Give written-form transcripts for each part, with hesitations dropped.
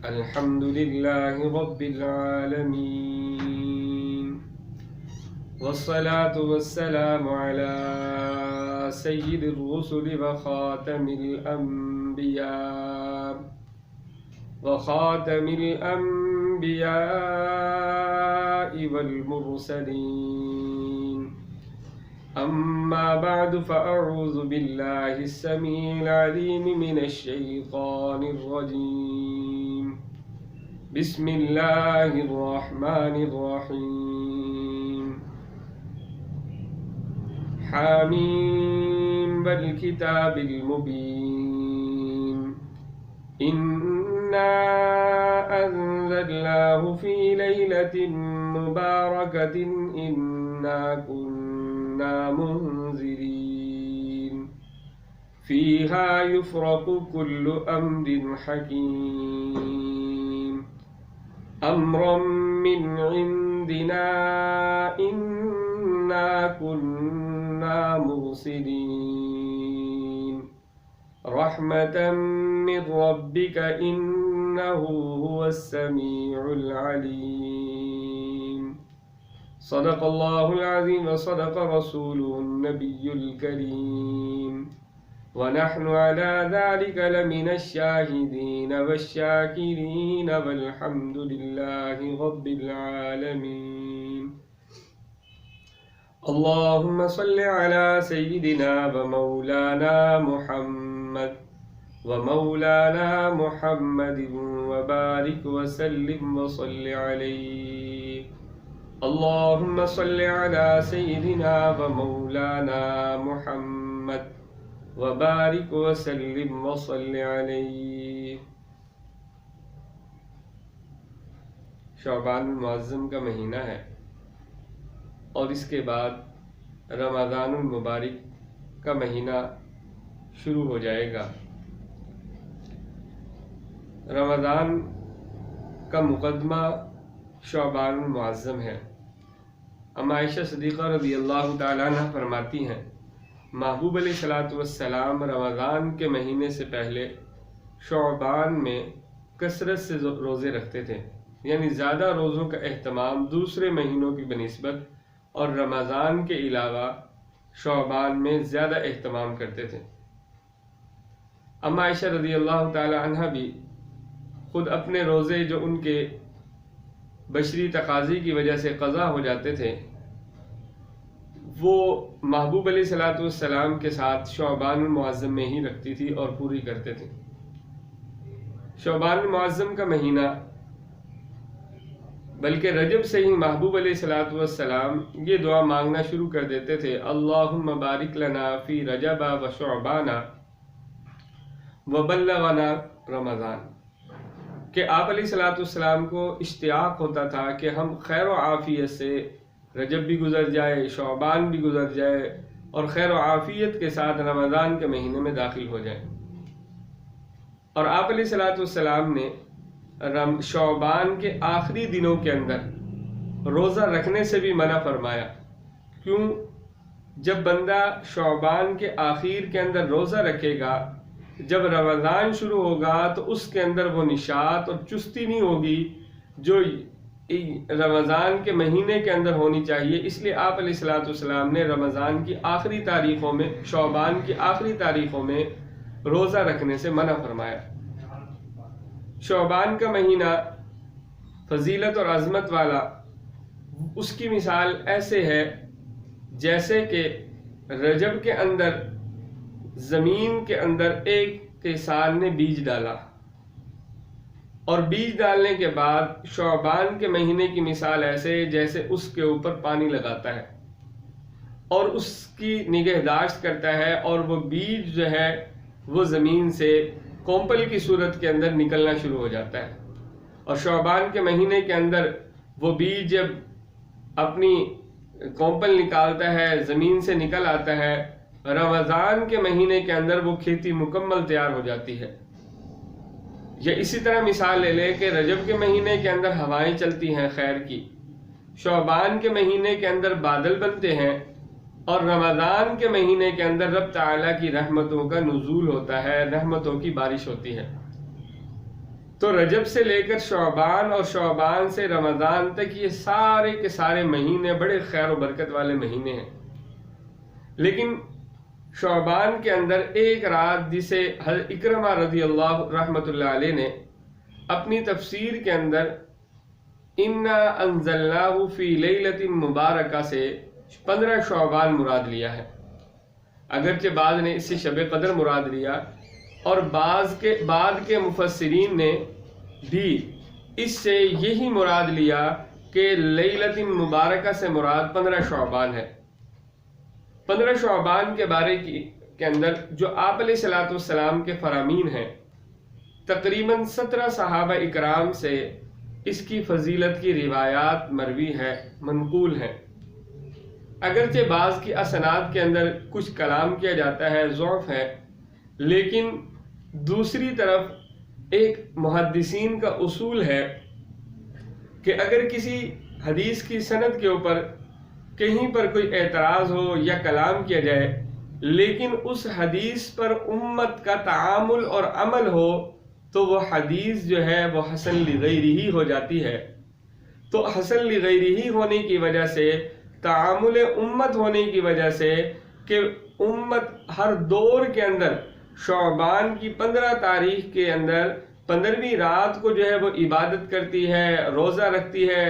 الحمد لله رب العالمين والصلاة والسلام على سيد الرسل وخاتم الأنبياء والمرسلين. أما بعد فأعوذ بالله السميع العليم من الشيطان الرجيم. بسم الله الرحمن الرحيم. حاميم والكتاب المبين. إنا أنزلناه في ليلة مباركة إنا كنا منذرين فيها يفرق كل أمر حكيم أمرا من عندنا إنا كنا مرسلين رحمة من ربك إنه هو السميع العليم. صدق الله العظيم وصدق رسوله النبي الكريم ونحن على ذلك لمن الشاهدين والشاكرين والحمد لله رب العالمين. اللهم صل على سيدنا ومولانا محمد وبارك وسلم وصل عليه. اللهم صل على سيدنا ومولانا محمد وبارك وسلم وصل عليه. شعبان المعظم کا مہینہ ہے اور اس کے بعد رمضان المبارک کا مہینہ شروع ہو جائے گا. رمضان کا مقدمہ شعبان المعظم ہے. عائشہ صدیقہ رضی اللہ تعالیٰ عنہ فرماتی ہیں محبوب علیہ الصلوۃ والسلام رمضان کے مہینے سے پہلے شعبان میں کثرت سے روزے رکھتے تھے، یعنی زیادہ روزوں کا اہتمام دوسرے مہینوں کی بنسبت اور رمضان کے علاوہ شعبان میں زیادہ اہتمام کرتے تھے. عائشہ رضی اللہ تعالی عنہ بھی خود اپنے روزے جو ان کے بشری تقاضی کی وجہ سے قضا ہو جاتے تھے وہ محبوب علیہ الصلوۃ والسلام کے ساتھ شعبان المعظم میں ہی رکھتی تھی اور پوری کرتے تھے. شعبان المعظم کا مہینہ بلکہ رجب سے ہی محبوب علیہ الصلوۃ والسلام یہ دعا مانگنا شروع کر دیتے تھے اللہم بارک لنا فی رجب و شعبان وبلغنا رمضان، کہ آپ علیہ الصلوۃ والسلام کو اشتیاق ہوتا تھا کہ ہم خیر و عافیت سے رجب بھی گزر جائے، شعبان بھی گزر جائے اور خیر و عافیت کے ساتھ رمضان کے مہینے میں داخل ہو جائیں. اور آپ علیہ الصلوۃ والسلام نے شعبان کے آخری دنوں کے اندر روزہ رکھنے سے بھی منع فرمایا. کیوں؟ جب بندہ شعبان کے آخر کے اندر روزہ رکھے گا، جب رمضان شروع ہوگا تو اس کے اندر وہ نشاط اور چستی نہیں ہوگی جو رمضان کے مہینے کے اندر ہونی چاہیے. اس لیے آپ علیہ الصلوۃ والسلام نے رمضان کی آخری تاریخوں میں، شعبان کی آخری تاریخوں میں روزہ رکھنے سے منع فرمایا. شعبان کا مہینہ فضیلت اور عظمت والا، اس کی مثال ایسے ہے جیسے کہ رجب کے اندر زمین کے اندر ایک کسان نے بیج ڈالا اور بیج ڈالنے کے بعد شعبان کے مہینے کی مثال ایسے جیسے اس کے اوپر پانی لگاتا ہے اور اس کی نگہداشت کرتا ہے اور وہ بیج جو ہے وہ زمین سے کومپل کی صورت کے اندر نکلنا شروع ہو جاتا ہے. اور شعبان کے مہینے کے اندر وہ بیج جب اپنی کومپل نکالتا ہے، زمین سے نکل آتا ہے، رمضان کے مہینے کے اندر وہ کھیتی مکمل تیار ہو جاتی ہے. یا اسی طرح مثال لے لے کہ رجب کے مہینے کے اندر ہوائیں چلتی ہیں خیر کی، شعبان کے مہینے کے اندر بادل بنتے ہیں اور رمضان کے مہینے کے اندر رب تعالیٰ کی رحمتوں کا نزول ہوتا ہے، رحمتوں کی بارش ہوتی ہے. تو رجب سے لے کر شعبان اور شعبان سے رمضان تک یہ سارے کے سارے مہینے بڑے خیر و برکت والے مہینے ہیں. لیکن شعبان کے اندر ایک رات جسے حضرت اکرمہ رضی اللہ رحمۃ اللہ علیہ نے اپنی تفسیر کے اندر انا انزلناہ فی لیلۃ مبارکہ سے 15 شعبان مراد لیا ہے. اگرچہ بعض نے اس سے شب قدر مراد لیا اور بعد کے مفسرین نے بھی اس سے یہی مراد لیا کہ لیلۃ مبارکہ سے مراد 15 شعبان ہے. 15 شعبان کے بارے کے اندر جو آپ علیہ الصلوۃ والسلام کے فرامین ہیں، تقریباً 17 صحابہ اکرام سے اس کی فضیلت کی روایات مروی ہے، منقول ہیں. اگرچہ بعض کی اسناد کے اندر کچھ کلام کیا جاتا ہے، ضعف ہے، لیکن دوسری طرف ایک محدثین کا اصول ہے کہ اگر کسی حدیث کی سند کے اوپر کہیں پر کوئی اعتراض ہو یا کلام کیا جائے لیکن اس حدیث پر امت کا تعامل اور عمل ہو تو وہ حدیث جو ہے وہ حسن لغیرہ ہو جاتی ہے. تو حسن لغیرہ ہونے کی وجہ سے، تعامل امت ہونے کی وجہ سے کہ امت ہر دور کے اندر شعبان کی 15 تاریخ کے اندر 15ویں رات کو جو ہے وہ عبادت کرتی ہے، روزہ رکھتی ہے،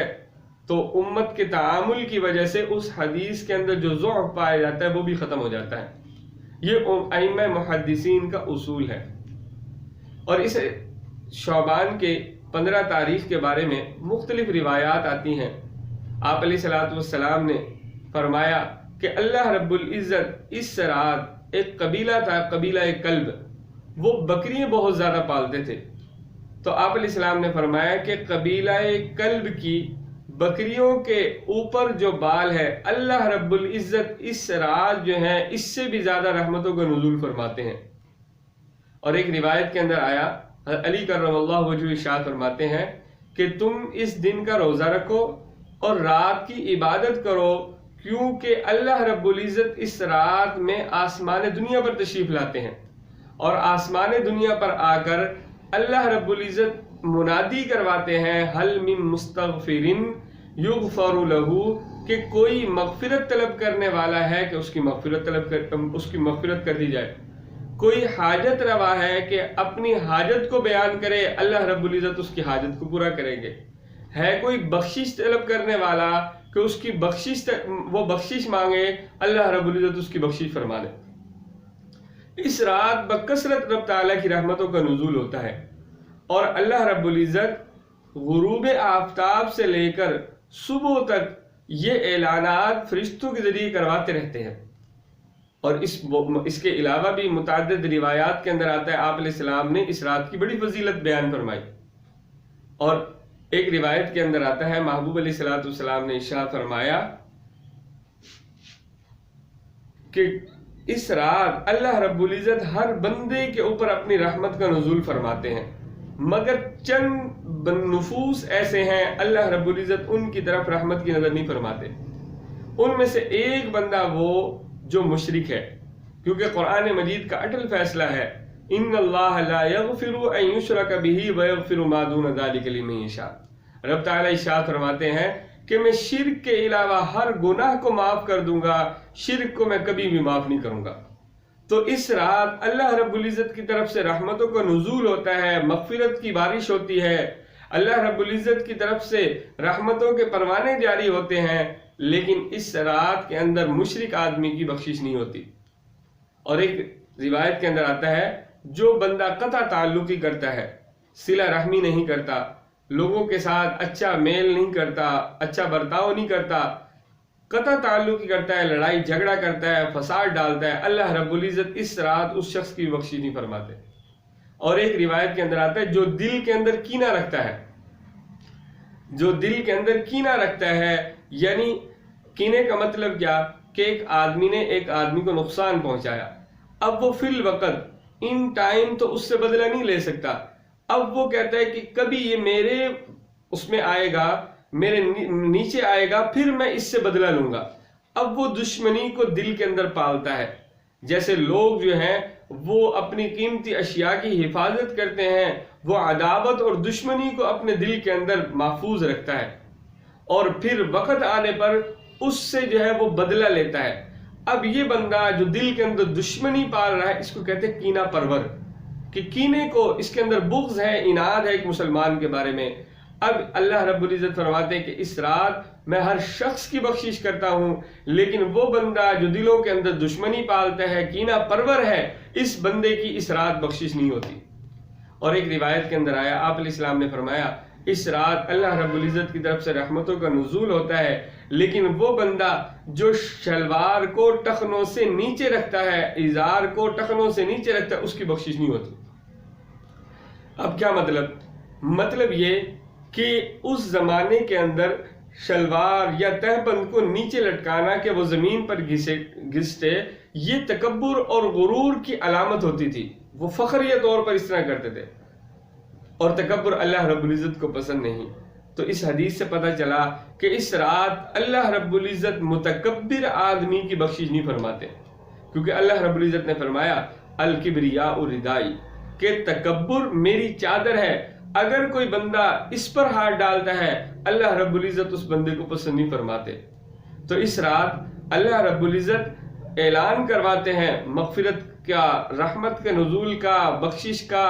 تو امت کے تعامل کی وجہ سے اس حدیث کے اندر جو ضعف پایا جاتا ہے وہ بھی ختم ہو جاتا ہے. یہ ائمہ محدثین کا اصول ہے. اور اس شعبان کے 15 تاریخ کے بارے میں مختلف روایات آتی ہیں. آپ علیہ الصلوۃ والسلام نے فرمایا کہ اللہ رب العزت اس رات ایک قبیلہ تھا، قبیلہ کلب، وہ بکریاں بہت زیادہ پالتے تھے. تو آپ علیہ السلام نے فرمایا کہ قبیلہ کلب کی بکریوں کے اوپر جو بال ہے اللہ رب العزت اس رات جو ہے اس سے بھی زیادہ رحمتوں کا نزول فرماتے ہیں. اور ایک روایت کے اندر آیا، علی کرم اللہ وجہہ ارشاد فرماتے ہیں کہ تم اس دن کا روزہ رکھو اور رات کی عبادت کرو، کیونکہ اللہ رب العزت اس رات میں آسمان دنیا پر تشریف لاتے ہیں، اور آسمان دنیا پر آ کر اللہ رب العزت منادی کرواتے ہیں حل من مستغفر یغفر لہ، کہ کوئی مغفرت طلب کرنے والا ہے کہ اس کی مغفرت کر دی جائے. کوئی حاجت روا ہے کہ اپنی حاجت کو بیان کرے، اللہ رب العزت اس کی حاجت کو پورا کریں گے. ہے کوئی بخشش طلب کرنے والا کہ اس کی وہ بخشش مانگے، اللہ رب العزت اس کی بخشش فرما دے. اس رات بکثرت رب تعالیٰ کی رحمتوں کا نزول ہوتا ہے، اور اللہ رب العزت غروب آفتاب سے لے کر صبح تک یہ اعلانات فرشتوں کے ذریعے کرواتے رہتے ہیں. اور اس کے علاوہ بھی متعدد روایات کے اندر آتا ہے آپ علیہ السلام نے اس رات کی بڑی فضیلت بیان فرمائی. اور ایک روایت کے اندر آتا ہے محبوب علیہ الصلوۃ والسلام نے ارشاد فرمایا کہ اس رات اللہ رب العزت ہر بندے کے اوپر اپنی رحمت کا نزول فرماتے ہیں، مگر چند نفوس ایسے ہیں اللہ رب العزت ان کی طرف رحمت کی نظر نہیں فرماتے. ان میں سے ایک بندہ وہ جو مشرک ہے، کیونکہ قرآن مجید کا اٹل فیصلہ ہے ان اللہ لا یغفر ان یشرک بہ ویغفر ما دون ذلک لمن یشاء. رب تعالیٰ ارشاد فرماتے ہیں کہ میں شرک کے علاوہ ہر گناہ کو معاف کر دوں گا، شرک کو میں کبھی بھی معاف نہیں کروں گا. تو اس رات اللہ رب العزت کی طرف سے رحمتوں کا نزول ہوتا ہے، مغفرت کی بارش ہوتی ہے، اللہ رب العزت کی طرف سے رحمتوں کے پروانے جاری ہوتے ہیں. لیکن اس رات کے اندر مشرک آدمی کی بخشش نہیں ہوتی. اور ایک روایت کے اندر آتا ہے جو بندہ قطع تعلقی کرتا ہے، صلہ رحمی نہیں کرتا، لوگوں کے ساتھ اچھا میل نہیں کرتا، اچھا برتاؤ نہیں کرتا، قطع تعلقی کرتا ہے، لڑائی جھگڑا کرتا ہے، فساد ڈالتا ہے، اللہ رب العزت اس رات اس شخص کی بخشش نہیں فرماتے. اور ایک روایت کے اندر آتا ہے جو دل کے اندر کینہ رکھتا ہے، جو دل کے اندر کینہ رکھتا ہے، یعنی کینے کا مطلب کیا کہ ایک آدمی نے ایک آدمی کو نقصان پہنچایا، اب وہ فی الوقت ان ٹائم تو اس سے بدلہ نہیں لے سکتا، اب وہ کہتا ہے کہ کبھی یہ میرے اس میں آئے گا، میرے نیچے آئے گا، پھر میں اس سے بدلہ لوں گا. اب وہ دشمنی کو دل کے اندر پالتا ہے. جیسے لوگ جو ہیں وہ اپنی قیمتی اشیاء کی حفاظت کرتے ہیں وہ عداوت اور دشمنی کو اپنے دل کے اندر محفوظ رکھتا ہے اور پھر وقت آنے پر اس سے جو ہے وہ بدلہ لیتا ہے۔ اب یہ بندہ جو دل کے اندر دشمنی پال رہا ہے، اس کو کہتے ہیں کینہ پرور، کہ کینے کو اس کے اندر بغض ہے، عناد ہے ایک مسلمان کے بارے میں۔ اب اللہ رب العزت فرماتے ہیں کہ اس رات میں ہر شخص کی بخشش کرتا ہوں، لیکن وہ بندہ جو دلوں کے اندر دشمنی پالتا ہے، کینہ پرور ہے، اس بندے کی اس رات بخشش نہیں ہوتی۔ اور ایک روایت کے اندر آیا، آپ علیہ السلام نے فرمایا اس رات اللہ رب العزت کی طرف سے رحمتوں کا نزول ہوتا ہے، لیکن وہ بندہ جو شلوار کو ٹخنوں سے نیچے رکھتا ہے، ازار کو ٹخنوں سے نیچے رکھتا ہے، اس کی بخشش نہیں ہوتی۔ اب کیا مطلب یہ کہ اس زمانے کے اندر شلوار یا تہبند کو نیچے لٹکانا کہ وہ زمین پر گھسٹے، یہ تکبر اور غرور کی علامت ہوتی تھی۔ وہ فخریہ طور پر اس طرح کرتے تھے، اور تکبر اللہ رب العزت کو پسند نہیں۔ تو اس حدیث سے پتہ چلا کہ اس رات اللہ رب العزت متکبر آدمی کی بخشش نہیں فرماتے، کیونکہ اللہ رب العزت نے فرمایا الکبریاء ردائی، کہ تکبر میری چادر ہے۔ اگر کوئی بندہ اس پر ہاتھ ڈالتا ہے، اللہ رب العزت اس بندے کو پسند نہیں فرماتے۔ تو اس رات اللہ رب العزت اعلان کرواتے ہیں مغفرت کا، رحمت کے نزول کا، بخشش کا،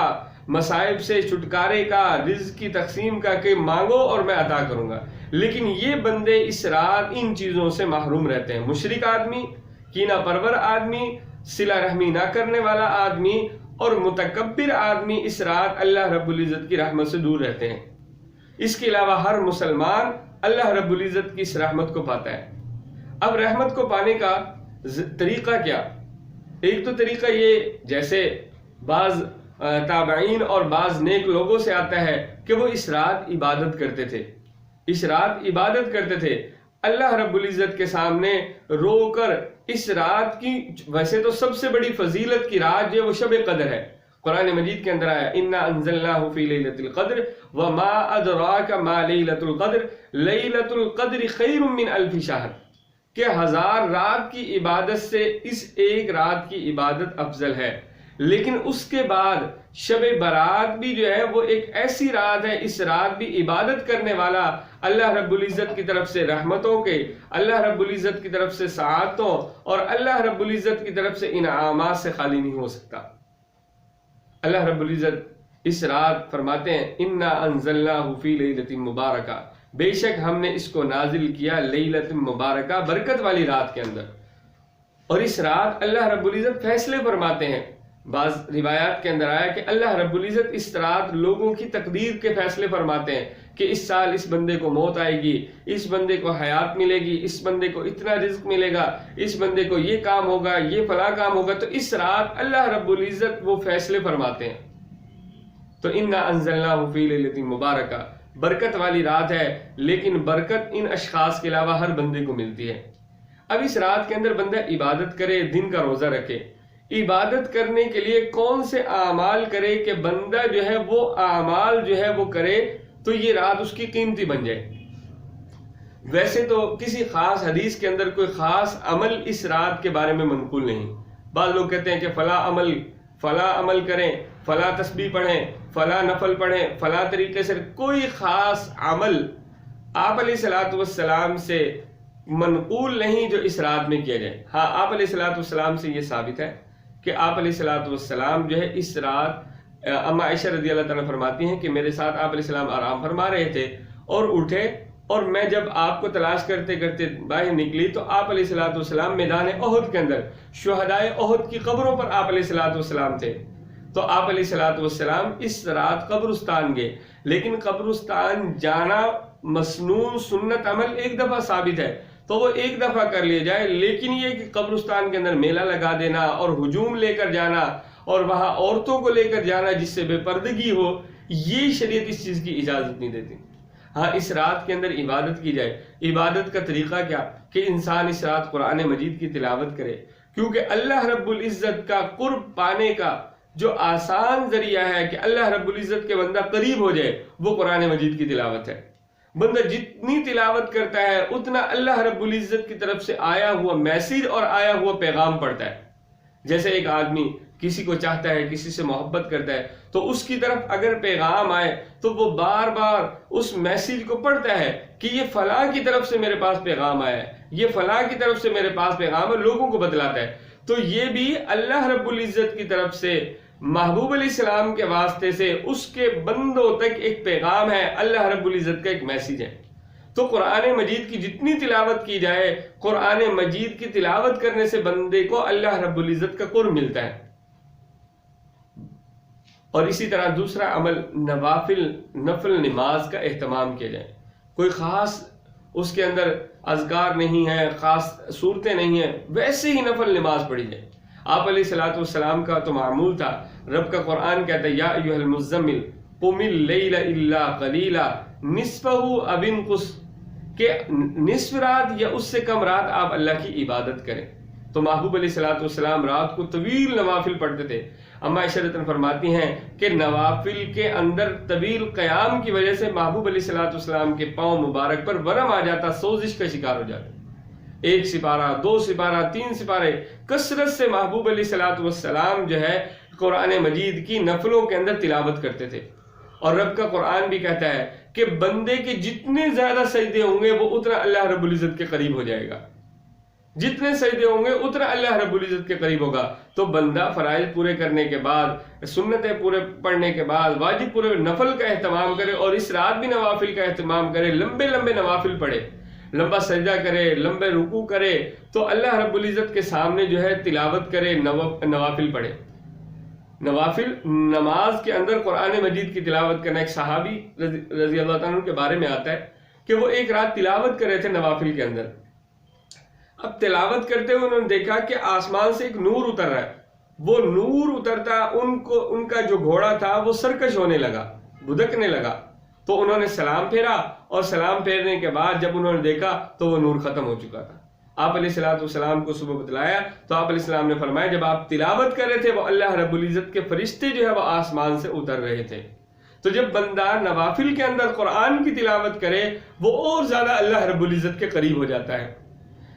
مصائب سے چھٹکارے کا، رزق کی تقسیم کا، کہ مانگو اور میں عطا کروں گا۔ لیکن یہ بندے اس رات ان چیزوں سے محروم رہتے ہیں۔ مشرک آدمی، کینہ پرور آدمی، صلہ رحمی نہ کرنے والا آدمی اور متکبر آدمی اس رات اللہ رب العزت کی رحمت سے دور رہتے ہیں۔ اس کے علاوہ ہر مسلمان اللہ رب العزت کی اس رحمت کو پاتا ہے۔ اب رحمت کو پانے کا طریقہ کیا؟ ایک تو طریقہ یہ، جیسے بعض تابعین اور بعض نیک لوگوں سے آتا ہے کہ وہ اس رات عبادت کرتے تھے، اس رات عبادت کرتے تھے اللہ رب العزت کے سامنے رو کر۔ اس رات کی ویسے تو سب سے بڑی فضیلت کی رات جو ہے وہ شب قدر ہے۔ قرآن مجید کے اندر آیا انا انزلناہ فی لیلۃ القدر وما ادراک ما لیلۃ القدر لیلۃ القدر خیر من الف شہر، کہ 1000 رات کی عبادت سے اس ایک رات کی عبادت افضل ہے۔ لیکن اس کے بعد شب برات بھی جو ہے وہ ایک ایسی رات ہے، اس رات بھی عبادت کرنے والا اللہ رب العزت کی طرف سے رحمتوں کے، اللہ رب العزت کی طرف سے سعادتوں اور اللہ رب العزت کی طرف سے انعامات سے خالی نہیں ہو سکتا۔ اللہ رب العزت اس رات فرماتے ہیں انا انزلناہ فی لیلۃ مبارکہ، بے شک ہم نے اس کو نازل کیا لیلۃ مبارکہ، برکت والی رات کے اندر۔ اور اس رات اللہ رب العزت فیصلے فرماتے ہیں۔ بعض روایات کے اندر آیا کہ اللہ رب العزت اس رات لوگوں کی تقدیر کے فیصلے فرماتے ہیں کہ اس سال اس بندے کو موت آئے گی، اس بندے کو حیات ملے گی، اس بندے کو اتنا رزق ملے گا، اس بندے کو یہ کام ہوگا، یہ فلاں کام ہوگا۔ تو اس رات اللہ رب العزت وہ فیصلے فرماتے ہیں۔ تو انا انزلناہ فی لیلۃ مبارکہ، برکت والی رات ہے، لیکن برکت ان اشخاص کے علاوہ ہر بندے کو ملتی ہے۔ اب اس رات کے اندر بندہ عبادت کرے، دن کا روزہ رکھے۔ عبادت کرنے کے لیے کون سے اعمال کرے کہ بندہ جو ہے وہ اعمال جو ہے وہ کرے تو یہ رات اس کی قیمتی بن جائے۔ ویسے تو کسی خاص حدیث کے اندر کوئی خاص عمل اس رات کے بارے میں منقول نہیں۔ بعض لوگ کہتے ہیں کہ فلاں عمل کریں، فلاں تسبیح پڑھیں، فلاں نفل پڑھیں، فلاں طریقے سے کوئی خاص عمل آپ علیہ الصلوۃ والسلام سے منقول نہیں جو اس رات میں کیا جائے۔ ہاں، آپ علیہ الصلوۃ والسلام سے یہ ثابت ہے کہ آپ علیہ الصلوۃ والسلام جو ہے اس رات، اما عائشہ رضی اللہ تعالیٰ فرماتی ہیں کہ میرے ساتھ آپ علیہ السلام آرام فرما رہے تھے اور اٹھے، اور میں جب آپ کو تلاش کرتے کرتے باہر نکلی تو آپ علیہ الصلوۃ والسلام میدان احد کے اندر شہدائے احد کی قبروں پر آپ علیہ الصلوۃ والسلام تھے۔ تو آپ علیہ الصلوۃ والسلام اس رات قبرستان گئے، لیکن قبرستان جانا مسنون سنت عمل ایک دفعہ ثابت ہے تو وہ ایک دفعہ کر لیا جائے، لیکن یہ کہ قبرستان کے اندر میلہ لگا دینا اور ہجوم لے کر جانا اور وہاں عورتوں کو لے کر جانا جس سے بے پردگی ہو، یہ شریعت اس چیز کی اجازت نہیں دیتی۔ ہاں، اس رات کے اندر عبادت کی جائے۔ عبادت کا طریقہ کیا؟ کہ انسان اس رات قرآن مجید کی تلاوت کرے، کیونکہ اللہ رب العزت کا قرب پانے کا جو آسان ذریعہ ہے کہ اللہ رب العزت کے بندہ قریب ہو جائے، وہ قرآن مجید کی تلاوت ہے۔ بندہ جتنی تلاوت کرتا ہے اتنا اللہ رب العزت کی طرف سے آیا ہوا میسج اور آیا ہوا پیغام پڑتا ہے۔ جیسے ایک آدمی کسی کو چاہتا ہے، کسی سے محبت کرتا ہے، تو اس کی طرف اگر پیغام آئے تو وہ بار بار اس میسیج کو پڑھتا ہے کہ یہ فلاں کی طرف سے میرے پاس پیغام آیا ہے، یہ فلاں کی طرف سے میرے پاس پیغام ہے، لوگوں کو بتلاتا ہے۔ تو یہ بھی اللہ رب العزت کی طرف سے محبوب علیہ السلام کے واسطے سے اس کے بندوں تک ایک پیغام ہے، اللہ رب العزت کا ایک میسیج ہے۔ تو قرآن مجید کی جتنی تلاوت کی جائے، قرآن مجید کی تلاوت کرنے سے بندے کو اللہ رب العزت کا قرب ملتا ہے۔ اور اسی طرح دوسرا عمل نفل نماز کا اہتمام کیا جائے۔ کوئی خاص اس کے اندر اذکار نہیں ہے، خاص صورتیں نہیں ہیں، ویسے ہی نفل نماز پڑھی جائے۔ آپ علیہ الصلوۃ والسلام کا تو معمول تھا، رب کا قرآن کہتا ہے یا ایھا المزمل قم اللیل الا قلیلا نصفہ او انقص، کہ نصف رات یا اس سے کم رات آپ اللہ کی عبادت کریں۔ تو محبوب علیہ الصلوۃ والسلام رات کو طویل نوافل پڑھتے تھے۔ اما عائشہ رضی اللہ عنہا فرماتی ہیں کہ نوافل کے اندر طویل قیام کی وجہ سے محبوب علیہ الصلوۃ والسلام کے پاؤں مبارک پر ورم آ جاتا، سوزش کا شکار ہو جاتا۔ 1 سپارہ 2 سپارہ 3 سپارے کثرت سے محبوب علیہ الصلوۃ والسلام جو ہے قرآن مجید کی نفلوں کے اندر تلاوت کرتے تھے۔ اور رب کا قرآن بھی کہتا ہے کہ بندے کے جتنے زیادہ سجدے ہوں گے وہ اتنا اللہ رب العزت کے قریب ہو جائے گا، جتنے سجدے ہوں گے اتنا اللہ رب العزت کے قریب ہوگا۔ تو بندہ فرائض پورے کرنے کے بعد، سنتیں پورے پڑھنے کے بعد، واجب پورے نفل کا اہتمام کرے، اور اس رات بھی نوافل کا اہتمام کرے، لمبے لمبے نوافل پڑھے، لمبا سجدہ کرے، لمبے رکوع کرے، تو اللہ رب العزت کے سامنے جو ہے تلاوت کرے، نوافل پڑھے۔ نوافل نماز کے اندر قرآن مجید کی تلاوت کرنا، ایک صحابی رضی اللہ تعالیٰ عنہ کے بارے میں آتا ہے کہ وہ ایک رات تلاوت کر رہے تھے نوافل کے اندر۔ اب تلاوت کرتے ہوئے انہوں نے دیکھا کہ آسمان سے ایک نور اتر رہا ہے۔ وہ نور اترتا ان کا جو گھوڑا تھا وہ سرکش ہونے لگا، بھدکنے لگا۔ تو انہوں نے سلام پھیرا، اور سلام پھیرنے کے بعد جب انہوں نے دیکھا تو وہ نور ختم ہو چکا تھا۔ آپ علیہ الصلوۃ والسلام کو صبح بتلایا تو آپ علیہ السلام نے فرمایا جب آپ تلاوت کر رہے تھے وہ اللہ رب العزت کے فرشتے جو ہے وہ آسمان سے اتر رہے تھے۔ تو جب بندہ نوافل کے اندر قرآن کی تلاوت کرے وہ اور زیادہ اللہ رب العزت کے قریب ہو جاتا ہے۔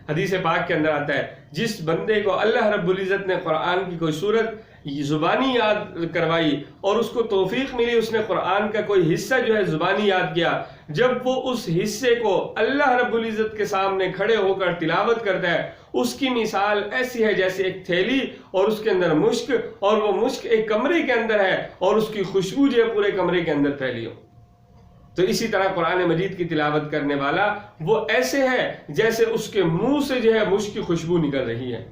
حدیث پاک کے اندر آتا ہے جس بندے کو اللہ رب العزت نے قرآن کی کوئی سورت زبانی یاد کروائی اور اس کو توفیق ملی، اس نے قرآن کا کوئی حصہ جو ہے زبانی یاد کیا، جب وہ اس حصے کو اللہ رب العزت کے سامنے کھڑے ہو کر تلاوت کرتا ہے، اس کی مثال ایسی ہے جیسے ایک تھیلی اور اس کے اندر مشک، اور وہ مشک ایک کمرے کے اندر ہے اور اس کی خوشبو جو ہے پورے کمرے کے اندر پھیلی ہو۔ تو اسی طرح قرآن مجید کی تلاوت کرنے والا وہ ایسے ہے جیسے اس کے منہ سے جو ہے مشک کی خوشبو نکل رہی ہے،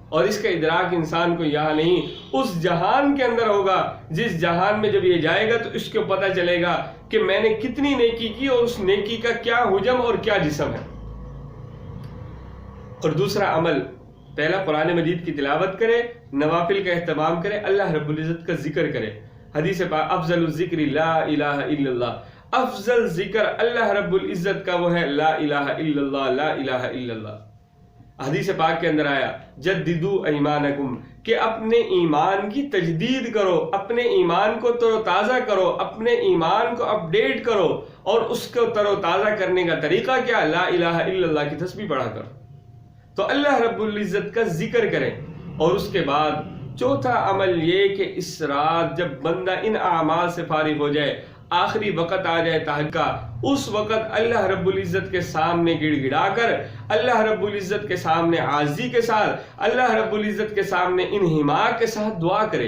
اور اس کا ادراک انسان کو یہاں نہیں اس جہان کے اندر ہوگا، جس جہان میں جب یہ جائے گا تو اس کو پتہ چلے گا کہ میں نے کتنی نیکی کی اور اس نیکی کا کیا حجم اور کیا جسم ہے۔ اور دوسرا عمل، پہلا قرآن مجید کی تلاوت کرے، نوافل کا اہتمام کرے، اللہ رب العزت کا ذکر کرے۔ حدیث پاک افضل الذکر لا الہ الا اللہ، افضل ذکر اللہ رب العزت کا وہ ہے لا الہ الا اللہ، لا الہ الا اللہ۔ حدیث پاک کے اندر آیا جددو ایمانکم، کہ اپنے ایمان کی تجدید کرو، اپنے ایمان کو تر و تازہ کرو، اپنے ایمان کو اپ ڈیٹ کرو، اور اس کو تر و تازہ کرنے کا طریقہ کیا؟ لا الہ الا اللہ کی تسبیح پڑھا کرو۔ تو اللہ رب العزت کا ذکر کریں۔ اور اس کے بعد چوتھا عمل یہ کہ اس رات جب بندہ ان اعمال سے فارغ ہو جائے، آخری وقت آ جائے تہجد کا، اس وقت اللہ رب العزت کے سامنے گڑ گڑا کر، اللہ رب العزت کے سامنے عاجزی کے ساتھ، اللہ رب العزت کے سامنے انہماک کے ساتھ دعا کرے۔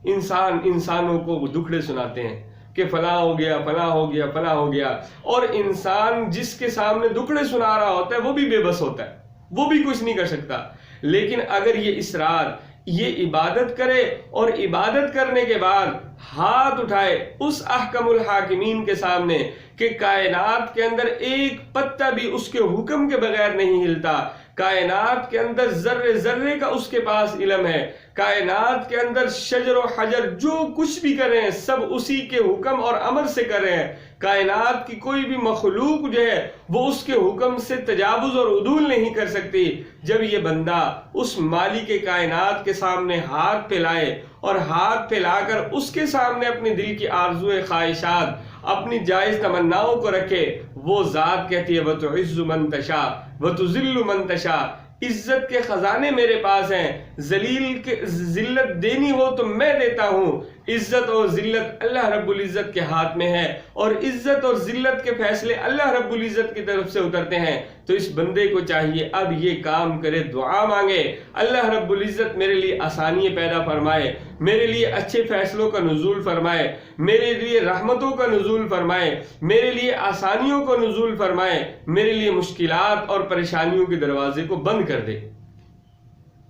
انسانوں کو دکھڑے سناتے ہیں کہ فلاں ہو گیا، فلاں ہو گیا، فلاں ہو گیا، اور انسان جس کے سامنے دکھڑے سنا رہا ہوتا ہے وہ بھی بے بس ہوتا ہے، وہ بھی کچھ نہیں کر سکتا۔ لیکن اگر یہ اس رات یہ عبادت کرے اور عبادت کرنے کے بعد ہاتھ اٹھائے اس احکم الحاکمین کے سامنے کہ کائنات کے اندر ایک پتہ بھی اس کے حکم کے بغیر نہیں ہلتا، کائنات کے اندر ذرے ذرے کا اس کے پاس علم ہے، کائنات کے اندر شجر و حجر جو کچھ بھی کر رہے ہیں سب اسی کے حکم اور امر سے کر رہے ہیں، کائنات کی کوئی بھی مخلوق جو ہے وہ اس کے حکم سے تجاوز اور عدول نہیں کر سکتی۔ جب یہ بندہ اس مالک کائنات کے سامنے ہاتھ پھیلائے اور ہاتھ پھیلا کر اس کے سامنے اپنی دل کی آرزوئے خواہشات، اپنی جائز تمناؤں کو رکھے، وہ ذات کہتی ہے وَتُعِزُّ مَن تَشَاءُ وَتُذِلُّ مَن تَشَاءُ، عزت کے خزانے میرے پاس ہیں، ذلت دینی ہو تو میں دیتا ہوں، عزت اور ذلت اللہ رب العزت کے ہاتھ میں ہے، اور عزت اور ذلت کے فیصلے اللہ رب العزت کی طرف سے اترتے ہیں۔ تو اس بندے کو چاہیے اب یہ کام کرے، دعا مانگے، اللہ رب العزت میرے لیے آسانی پیدا فرمائے، میرے لیے اچھے فیصلوں کا نزول فرمائے، میرے لیے رحمتوں کا نزول فرمائے، میرے لیے آسانیوں کا نزول فرمائے، میرے لیے مشکلات اور پریشانیوں کے دروازے کو بند کر دے۔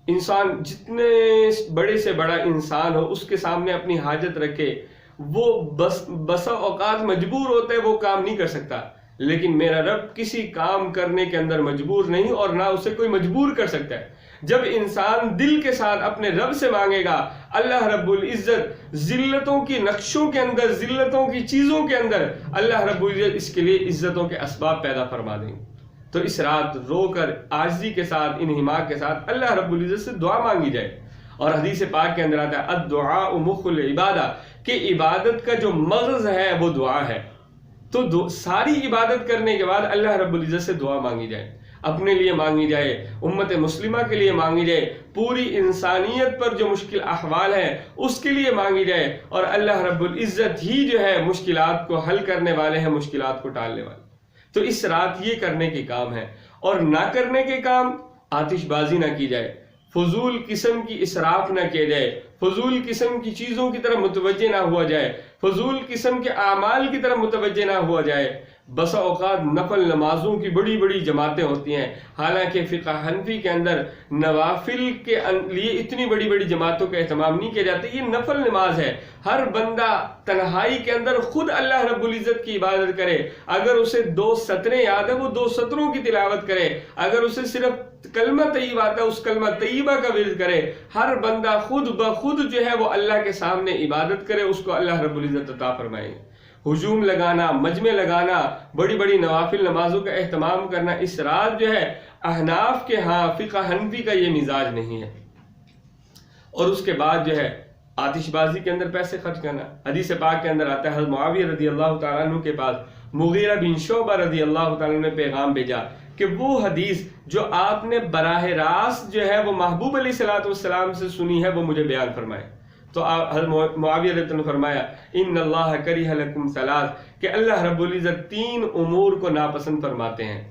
انسان جتنے بڑے سے بڑا انسان ہو، اس کے سامنے اپنی حاجت رکھے، وہ بسا اوقات مجبور ہوتا ہے، وہ کام نہیں کر سکتا، لیکن میرا رب کسی کام کرنے کے اندر مجبور نہیں، اور نہ اسے کوئی مجبور کر سکتا ہے۔ جب انسان دل کے ساتھ اپنے رب سے مانگے گا، اللہ رب العزت ذلتوں کی نقشوں کے اندر، ذلتوں کی چیزوں کے اندر اللہ رب العزت اس کے لیے عزتوں کے اسباب پیدا فرما دیں گے۔ تو اس رات رو کر عاجزی کے ساتھ، انہماک کے ساتھ اللہ رب العزت سے دعا مانگی جائے۔ اور حدیث پاک کے اندر آتا ہے الدعاء مخ العبادہ، کہ عبادت کا جو مغز ہے وہ دعا ہے۔ تو ساری عبادت کرنے کے بعد اللہ رب العزت سے دعا مانگی جائے، اپنے لیے مانگی جائے، امت مسلمہ کے لیے مانگی جائے، پوری انسانیت پر جو مشکل احوال ہیں اس کے لیے مانگی جائے، اور اللہ رب العزت ہی جو ہے مشکلات کو حل کرنے والے ہیں، مشکلات کو ٹالنے والے۔ تو اس رات یہ کرنے کے کام ہے، اور نہ کرنے کے کام، آتش بازی نہ کی جائے، فضول قسم کی اسراف نہ کیا جائے، فضول قسم کی چیزوں کی طرف متوجہ نہ ہوا جائے، فضول قسم کے اعمال کی طرف متوجہ نہ ہوا جائے۔ بسا اوقات نفل نمازوں کی بڑی بڑی جماعتیں ہوتی ہیں، حالانکہ فقہ حنفی کے اندر نوافل کے لیے اتنی بڑی بڑی جماعتوں کا اہتمام نہیں کیا جاتا۔ یہ نفل نماز ہے، ہر بندہ تنہائی کے اندر خود اللہ رب العزت کی عبادت کرے، اگر اسے 2 سطریں یاد ہے وہ 2 سطروں کی تلاوت کرے، اگر اسے صرف کلمہ طیبہ آتا ہے اس کلمہ طیبہ کا ورد کرے، ہر بندہ خود بخود جو ہے وہ اللہ کے سامنے عبادت کرے، اس کو اللہ رب العزت عطا فرمائے گے۔ ہجوم لگانا، مجمع لگانا، بڑی بڑی نوافل نمازوں کا اہتمام کرنا، اس رات جو ہے احناف کے ہاں، فقہ حنفی کا یہ مزاج نہیں ہے۔ اور اس کے بعد جو ہے آتش بازی کے اندر پیسے خرچ کرنا۔ حدیث پاک کے اندر آتا ہے حضرت معاویہ رضی اللہ تعالیٰ عنہ کے پاس مغیرہ بن شعبہ رضی اللہ تعالیٰ عنہ نے پیغام بھیجا کہ وہ حدیث جو آپ نے براہ راست جو ہے وہ محبوب علیہ الصلوۃ والسلام سے سنی ہے وہ مجھے بیان فرمائے۔ تو حضرت معاویہ رضی اللہ عنہ نے فرمایا ان اللہ کرہ لکم ثلاث، کہ اللہ رب العزت 3 امور کو ناپسند فرماتے ہیں۔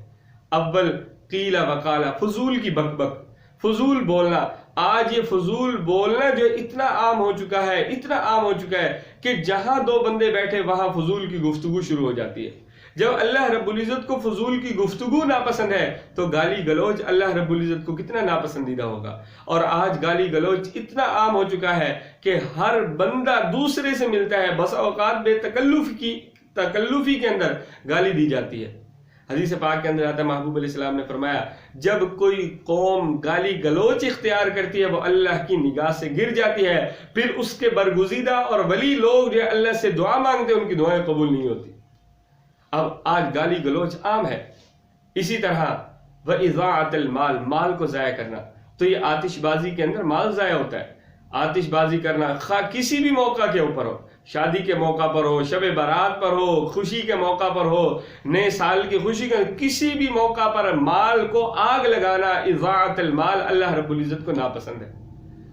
اول قیل وقال، فضول کی بک بک، فضول بولنا۔ آج یہ فضول بولنا جو اتنا عام ہو چکا ہے، اتنا عام ہو چکا ہے کہ جہاں 2 بندے بیٹھے وہاں فضول کی گفتگو شروع ہو جاتی ہے۔ جب اللہ رب العزت کو فضول کی گفتگو ناپسند ہے تو گالی گلوچ اللہ رب العزت کو کتنا ناپسندیدہ ہوگا۔ اور آج گالی گلوچ اتنا عام ہو چکا ہے کہ ہر بندہ دوسرے سے ملتا ہے، بس اوقات بے تکلفی کے اندر گالی دی جاتی ہے۔ حدیث پاک کے اندر آتا ہے محبوب علیہ السلام نے فرمایا جب کوئی قوم گالی گلوچ اختیار کرتی ہے وہ اللہ کی نگاہ سے گر جاتی ہے، پھر اس کے برگزیدہ اور ولی لوگ جو اللہ سے دعا مانگتے ہیں ان کی دعائیں قبول نہیں ہوتی۔ اب آج گالی گلوچ عام ہے۔ اسی طرح وَإِضَاعَةَ الْمَالِ، مال کو ضائع کرنا۔ تو یہ آتش بازی کے اندر مال ضائع ہوتا ہے۔ آتش بازی کرنا خواہ کسی بھی موقع کے اوپر ہو، شادی کے موقع پر ہو، شب برات پر ہو، خوشی کے موقع پر ہو، نئے سال کی خوشی کا، کسی بھی موقع پر مال کو آگ لگانا، اضاعت المال، اللہ رب العزت کو ناپسند ہے۔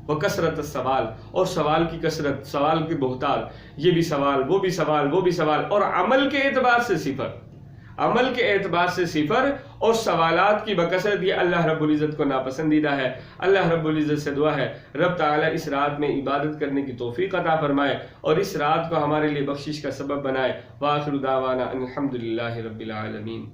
وکثرت السوال، اور سوال کی کثرت، سوال کی بہتات، یہ بھی سوال، وہ بھی سوال، وہ بھی سوال، اور عمل کے اعتبار سے صفر، عمل کے اعتبار سے صفر، اور سوالات کی بکثرت، یہ اللہ رب العزت کو ناپسندیدہ ہے۔ اللہ رب العزت سے دعا ہے رب تعالیٰ اس رات میں عبادت کرنے کی توفیق عطا فرمائے اور اس رات کو ہمارے لیے بخشش کا سبب بنائے۔ وآخر دعوانا ان الحمد للہ رب العالمین۔